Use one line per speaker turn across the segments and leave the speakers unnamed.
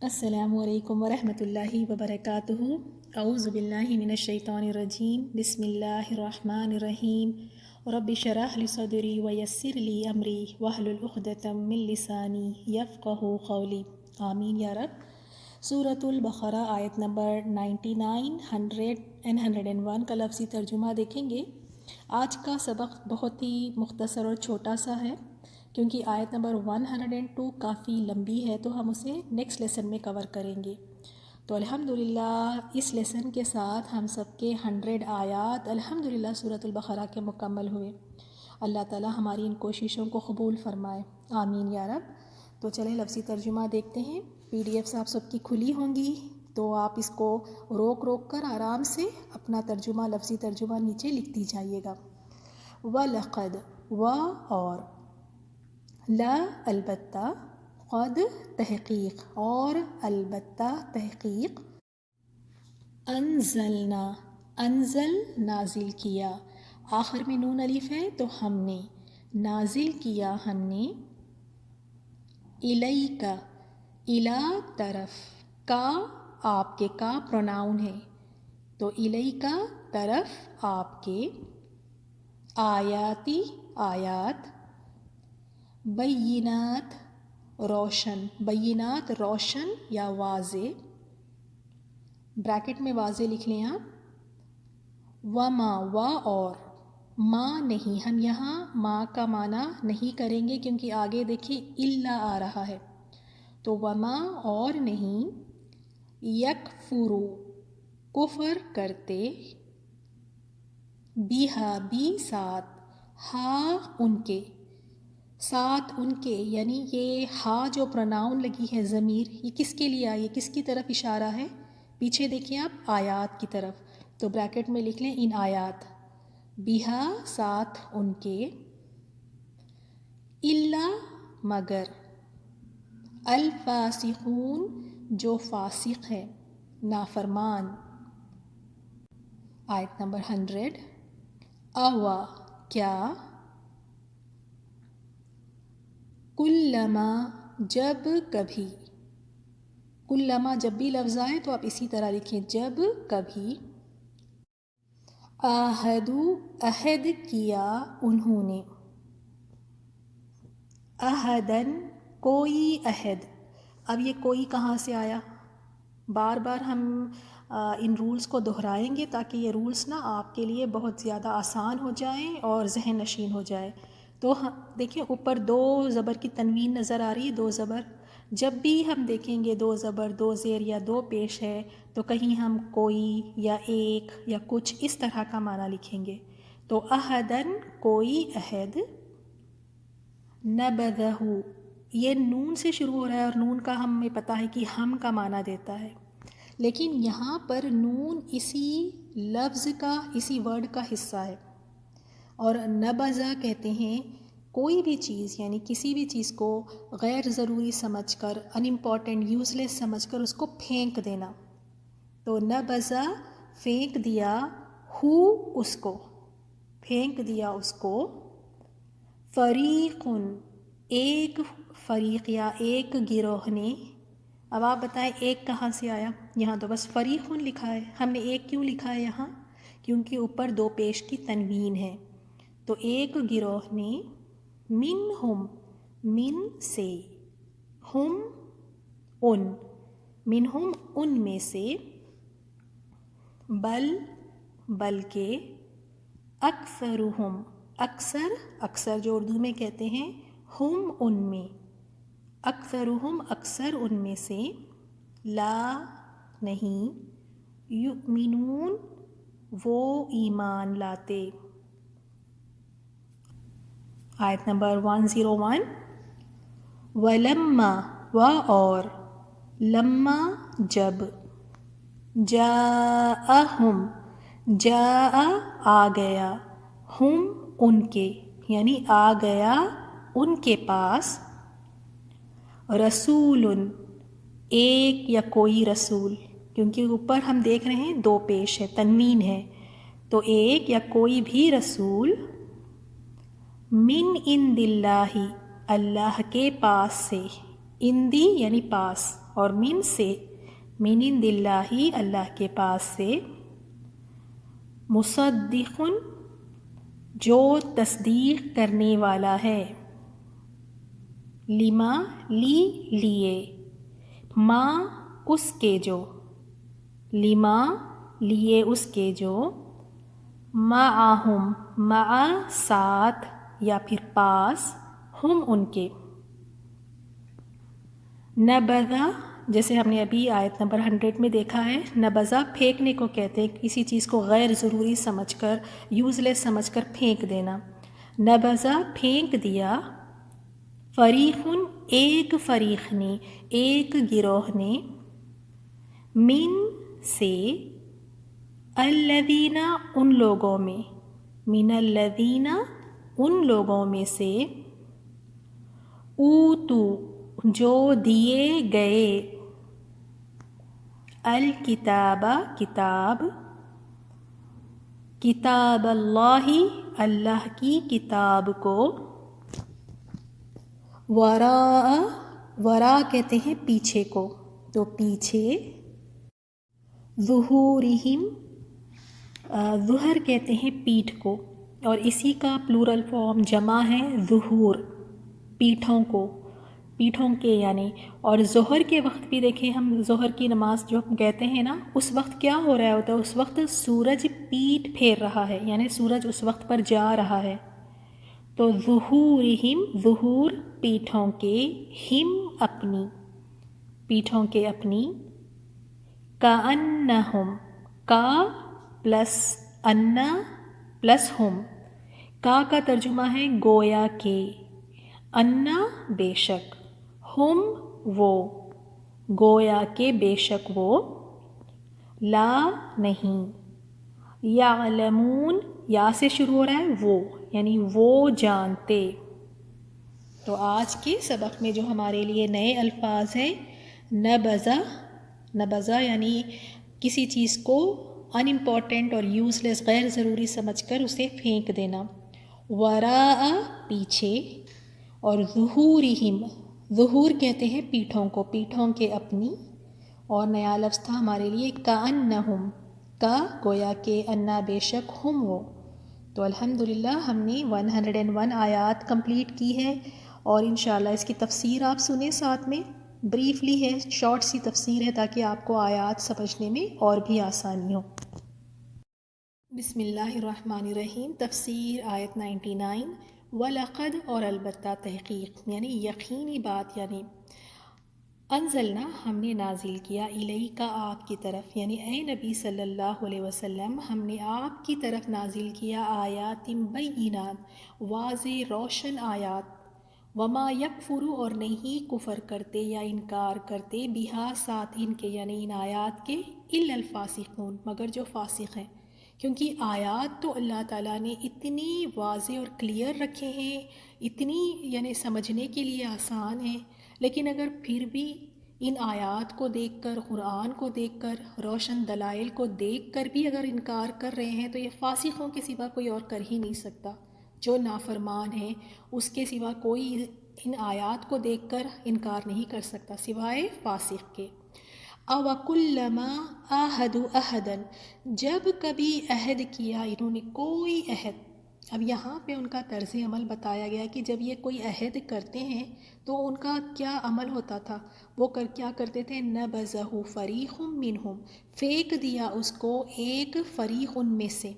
السلام علیکم ورحمۃ اللہ وبرکاتہ۔ اعوذ باللہ من الشیطان الرجیم، بسم اللہ الرحمن الرحیم۔ رب اشرح لی صدری ویسر لی امری واحلل عقدۃ من لسانی یفقہوا قولی، آمین یا رب۔ سورۃ البقرہ آیت نمبر 99، 100 and 101 کا لفظی ترجمہ دیکھیں گے۔ آج کا سبق بہت ہی مختصر اور چھوٹا سا ہے، کیونکہ آیت نمبر 102 کافی لمبی ہے، تو ہم اسے نیکسٹ لیسن میں کور کریں گے۔ تو الحمدللہ اس لیسن کے ساتھ ہم سب کے 100 آیات الحمدللہ سورۃ البقرہ کے مکمل ہوئے۔ اللہ تعالی ہماری ان کوششوں کو قبول فرمائے، آمین یا رب۔ تو چلیں لفظی ترجمہ دیکھتے ہیں۔ PDF آپ سب کی کھلی ہوں گی، تو آپ اس کو روک روک کر آرام سے اپنا ترجمہ، لفظی ترجمہ نیچے لکھتی جائیے گا۔ وَلَقَدْ، و اور، لا البتہ، قد تحقیق، اور البتہ تحقیق، انزلنا انزل نازل کیا، آخر میں نون الف ہے تو ہم نے نازل کیا، ہم نے، الیک، الا طرف، کا آپ کے، کا پروناؤن ہے تو الیک طرف آپ کے، آیاتی آیات، بینات روشن، بینات روشن یا واضح، بریکٹ میں واضح لکھ لیں آپ۔ وما، و اور، ما نہیں، ہم یہاں ما کا معنی نہیں کریں گے کیونکہ آگے دیکھیں الا آ رہا ہے، تو وما اور نہیں، یکفرو کفر کرتے، بیہا بھی ساتھ، ہا ان کے، ساتھ ان کے، یعنی یہ ہا جو پروناؤن لگی ہے ضمیر، یہ کس کے لیے آئی ہے، کس کی طرف اشارہ ہے؟ پیچھے دیکھیں آپ، آیات کی طرف، تو بریکٹ میں لکھ لیں ان آیات، بیہا ساتھ ان کے، الا مگر، الفاسقون جو فاسق ہے، نافرمان۔ آیت نمبر 100، اوا کیا، کلما جب کبھی، کلما جب بھی لفظ آئے تو آپ اسی طرح لکھیں، جب کبھی، عہدو عہد کیا انہوں نے، عہدن کوئی عہد، اب یہ کوئی کہاں سے آیا؟ بار بار ہم ان رولز کو دہرائیں گے تاکہ یہ رولز نا آپ کے لیے بہت زیادہ آسان ہو جائیں اور ذہن نشین ہو جائے۔ تو دیکھیں اوپر 2 زبر کی تنوین نظر آ رہی ہے، 2 زبر، جب بھی ہم دیکھیں گے 2 زبر، 2 زیر یا 2 پیش ہے تو کہیں ہم کوئی یا ایک یا کچھ اس طرح کا معنی لکھیں گے۔ تو عہدن کوئی عہد، نبذہ، یہ نون سے شروع ہو رہا ہے اور نون کا ہمیں پتہ ہے کہ ہم کا معنی دیتا ہے، لیکن یہاں پر نون اسی لفظ کا، اسی ورڈ کا حصہ ہے، اور نبذہ کہتے ہیں کوئی بھی چیز، یعنی کسی بھی چیز کو غیر ضروری سمجھ کر، ان امپورٹنٹ، یوز لیس سمجھ کر اس کو پھینک دینا، تو نبذہ پھینک دیا، ہو اس کو، پھینک دیا اس کو، فریقن ایک فریق یا ایک گروہ نے۔ اب آپ بتائیں ایک کہاں سے آیا؟ یہاں تو بس فریقن لکھا ہے، ہم نے ایک کیوں لکھا ہے یہاں؟ کیونکہ اوپر 2 پیش کی تنوین ہے، تو ایک گروہ نے، منہم من سے، ہم ان، منہم ان میں سے، بل بلکہ، اکثرہم اکثر، اکثر جو اردو میں کہتے ہیں، ہم ان میں، اکثرہم اکثر ان میں سے، لا نہیں، یؤمنون وہ ایمان لاتے۔ آیت نمبر 101، وَلَمَّا و اور، لما جب، جاءہم جاء آ گیا، ہم ان کے، یعنی آ گیا ان کے پاس، رسول ایک یا کوئی رسول، کیونکہ اوپر ہم دیکھ رہے ہیں 2 پیش ہے، تنوین ہے، تو ایک یا کوئی بھی رسول، من عند اللہ اللہ کے پاس سے، اندی یعنی پاس، اور من سے، من عند اللہ اللہ کے پاس سے، مصدق جو تصدیق کرنے والا ہے، لما لیے، ما اس کے جو، لما لیے اس کے جو، معہم مع ساتھ یا پھر پاس، ہم ان کے، نبذا جیسے ہم نے ابھی آیت نمبر 100 میں دیکھا ہے، نبذا پھینکنے کو کہتے ہیں، کسی چیز کو غیر ضروری سمجھ کر، یوز لیس سمجھ کر پھینک دینا، نبذا پھینک دیا، فریقن ایک فریق نے، ایک گروہ نے، من سے، الذین ان لوگوں میں، من الذین ان لوگوں میں سے، اوتو جو دیے گئے، الکتاب کتاب، کتاب اللہ اللہ کی کتاب کو، وراء کہتے ہیں پیچھے کو، تو پیچھے، ظہورہم ظہر کہتے ہیں پیٹھ کو، اور اسی کا پلورل فارم جمع ہے ظہور، پیٹھوں کو، پیٹھوں کے یعنی، اور ظہر کے وقت بھی دیکھیں ہم، ظہر کی نماز جو ہم کہتے ہیں نا، اس وقت کیا ہو رہا ہوتا ہے؟ اس وقت سورج پیٹ پھیر رہا ہے، یعنی سورج اس وقت پر جا رہا ہے، تو ظہورہم ظہور پیٹھوں کے، ہم اپنی، پیٹھوں کے اپنی، کأنہم کا پلس انا پلس ہم، کا ترجمہ ہے گویا کہ، انا بے شک، ہم وہ، گویا کہ بے شک وہ، لا نہیں، یعلمون یا سے شروع ہو رہا ہے وہ، یعنی وہ جانتے۔ تو آج کے سبق میں جو ہمارے لیے نئے الفاظ ہیں، نبذا، نبذا یعنی کسی چیز کو ان امپورٹنٹ اور یوز لیس غیر ضروری سمجھ کر اسے پھینک دینا، وراء پیچھے، اور ظہورہم ظہور کہتے ہیں پیٹھوں کو، پیٹھوں کے اپنی، اور نیا لفظ تھا ہمارے لیے کأنہم کا گویا کہ، انا بے شک ہم وہ۔ تو الحمدللہ ہم نے 101 آیات کمپلیٹ کی ہے، اور انشاءاللہ اس کی تفسیر آپ سنیں ساتھ میں، بریفلی ہے، شارٹ سی تفسیر ہے تاکہ آپ کو آیات سمجھنے میں اور بھی آسانی ہو۔ بسم اللہ الرحمن الرحیم، تفسیر آیت 99، وَلَقَدْ اور البتہ تحقیق یعنی یقینی بات، یعنی انزلنا ہم نے نازل کیا، الیک آپ کی طرف، یعنی اے نبی صلی اللہ علیہ وسلم ہم نے آپ کی طرف نازل کیا، آیات بینات واضح روشن آیات، وما یکفر اور نہیں کفر کرتے یا انکار کرتے، بہا ساتھ ان کے یعنی ان آیات کے، الا الفاسقون مگر جو فاسق ہیں، کیونکہ آیات تو اللہ تعالیٰ نے اتنی واضح اور کلیئر رکھے ہیں، اتنی یعنی سمجھنے کے لیے آسان ہیں، لیکن اگر پھر بھی ان آیات کو دیکھ کر، قرآن کو دیکھ کر، روشن دلائل کو دیکھ کر بھی اگر انکار کر رہے ہیں، تو یہ فاسقوں کے سوا کوئی اور کر ہی نہیں سکتا، جو نافرمان ہیں اس کے سوا کوئی ان آیات کو دیکھ کر انکار نہیں کر سکتا سوائے فاسق کے۔ اوَكُلَّمَا عَاهَدُوا عَهْدًا جب کبھی عہد کیا انہوں نے کوئی عہد، اب یہاں پہ ان کا طرز عمل بتایا گیا کہ جب یہ کوئی عہد کرتے ہیں تو ان کا کیا عمل ہوتا تھا، وہ کیا کرتے تھے، نَبَذَهُ فَرِيقٌ مِّنْهُمْ پھینک دیا اس کو ایک فریق ان میں سے،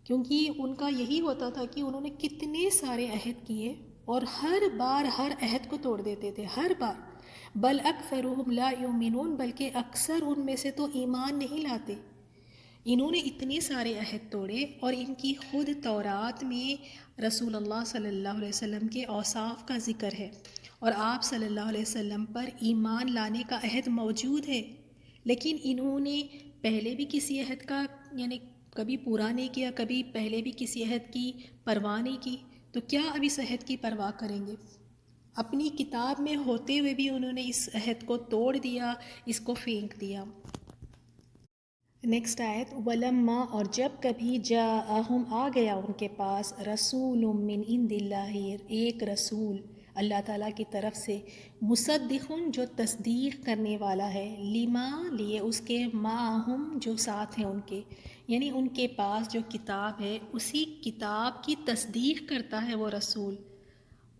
کیونکہ ان کا یہی ہوتا تھا کہ انہوں نے کتنے سارے عہد کیے اور ہر بار ہر عہد کو توڑ دیتے تھے، ہر بار، بل اکثرهم لا یؤمنون بلکہ اکثر ان میں سے تو ایمان نہیں لاتے۔ انہوں نے اتنے سارے عہد توڑے، اور ان کی خود تورات میں رسول اللہ صلی اللہ علیہ وسلم کے اوصاف کا ذکر ہے، اور آپ صلی اللہ علیہ وسلم پر ایمان لانے کا عہد موجود ہے، لیکن انہوں نے پہلے بھی کسی عہد کا یعنی کبھی پورا نہیں کیا، کبھی پہلے بھی کسی عہد کی پرواہ نہیں کی، تو کیا اب اس عہد کی پرواہ کریں گے؟ اپنی کتاب میں ہوتے ہوئے بھی انہوں نے اس عہد کو توڑ دیا، اس کو پھینک دیا۔ نیکسٹ آیت، وَلَمَّا اور جب کبھی جاءہم آ گیا ان کے پاس، رسول من عند اللہ ایک رسول اللہ تعالیٰ کی طرف سے، مصدقن جو تصدیق کرنے والا ہے، لما لیے اس کے، معہم جو ساتھ ہیں ان کے، یعنی ان کے پاس جو کتاب ہے اسی کتاب کی تصدیق کرتا ہے وہ رسول،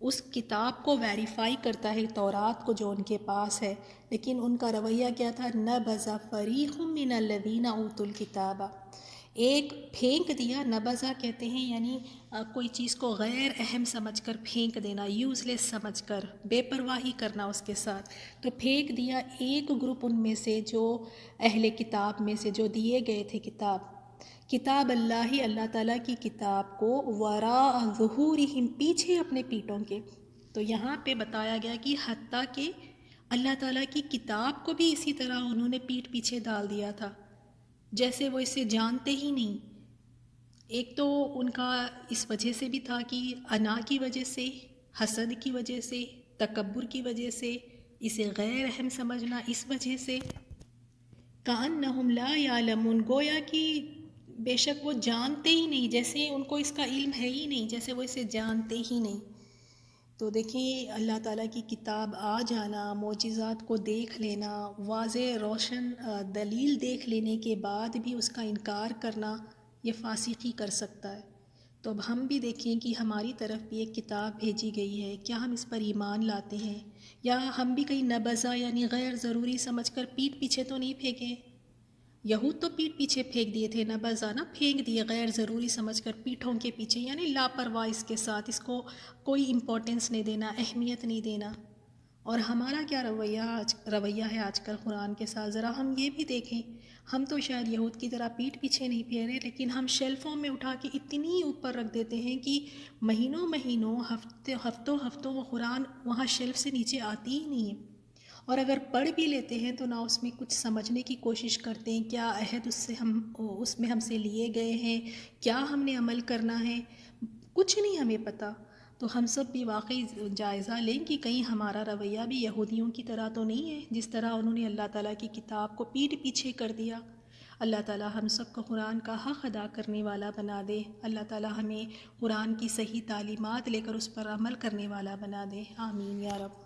اس کتاب کو ویریفائی کرتا ہے، تورات کو جو ان کے پاس ہے۔ لیکن ان کا رویہ کیا تھا؟ نبذ فریق من الذین اوتوا الکتاب، ایک پھینک دیا، نبذہ کہتے ہیں یعنی کوئی چیز کو غیر اہم سمجھ کر پھینک دینا، یوز لیس سمجھ کر، بے پرواہی کرنا اس کے ساتھ، تو پھینک دیا ایک گروپ ان میں سے جو اہل کتاب میں سے جو دیے گئے تھے کتاب اللہ، اللہ تعالیٰ کی کتاب کو، وراء ظہورہم پیچھے اپنے پیٹھوں کے۔ تو یہاں پہ بتایا گیا کہ حتیٰ کہ اللہ تعالیٰ کی کتاب کو بھی اسی طرح انہوں نے پیٹھ پیچھے ڈال دیا تھا، جیسے وہ اسے جانتے ہی نہیں۔ ایک تو ان کا اس وجہ سے بھی تھا کہ انا کی وجہ سے، حسد کی وجہ سے، تکبر کی وجہ سے، اسے غیر اہم سمجھنا اس وجہ سے، کأنہم لا یعلمون، گویا کہ بے شک وہ جانتے ہی نہیں، جیسے ان کو اس کا علم ہے ہی نہیں، جیسے وہ اسے جانتے ہی نہیں۔ تو دیکھیں اللہ تعالیٰ کی کتاب آ جانا، معجزات کو دیکھ لینا، واضح روشن دلیل دیکھ لینے کے بعد بھی اس کا انکار کرنا، یہ فاسقی کر سکتا ہے۔ تو اب ہم بھی دیکھیں کہ ہماری طرف بھی ایک کتاب بھیجی گئی ہے، کیا ہم اس پر ایمان لاتے ہیں، یا ہم بھی کہیں نبذہ یعنی غیر ضروری سمجھ کر پیٹھ پیچھے تو نہیں پھینکیں؟ یہود تو پیٹھ پیچھے پھینک دیے تھے، نبذہ نا پھینک دیے غیر ضروری سمجھ کر پیٹھوں کے پیچھے، یعنی لاپرواہ اس کے ساتھ، اس کو کوئی امپورٹنس نہیں دینا، اہمیت نہیں دینا۔ اور ہمارا کیا رویہ ہے آج کل قرآن کے ساتھ؟ ذرا ہم یہ بھی دیکھیں، ہم تو شاید یہود کی طرح پیٹھ پیچھے نہیں پھیرے، لیکن ہم شیلفوں میں اٹھا کے اتنی اوپر رکھ دیتے ہیں کہ مہینوں ہفتوں وہ قرآن وہاں شیلف سے نیچے آتی ہی نہیں ہے، اور اگر پڑھ بھی لیتے ہیں تو نہ اس میں کچھ سمجھنے کی کوشش کرتے ہیں، کیا عہد اس میں ہم سے لیے گئے ہیں، کیا ہم نے عمل کرنا ہے، کچھ نہیں ہمیں پتہ۔ تو ہم سب بھی واقعی جائزہ لیں کہ کہیں ہمارا رویہ بھی یہودیوں کی طرح تو نہیں ہے، جس طرح انہوں نے اللہ تعالیٰ کی کتاب کو پیٹھ پیچھے کر دیا۔ اللہ تعالیٰ ہم سب کو قرآن کا حق ادا کرنے والا بنا دے، اللہ تعالیٰ ہمیں قرآن کی صحیح تعلیمات لے کر اس پر عمل کرنے والا بنا دے، آمین یا رب۔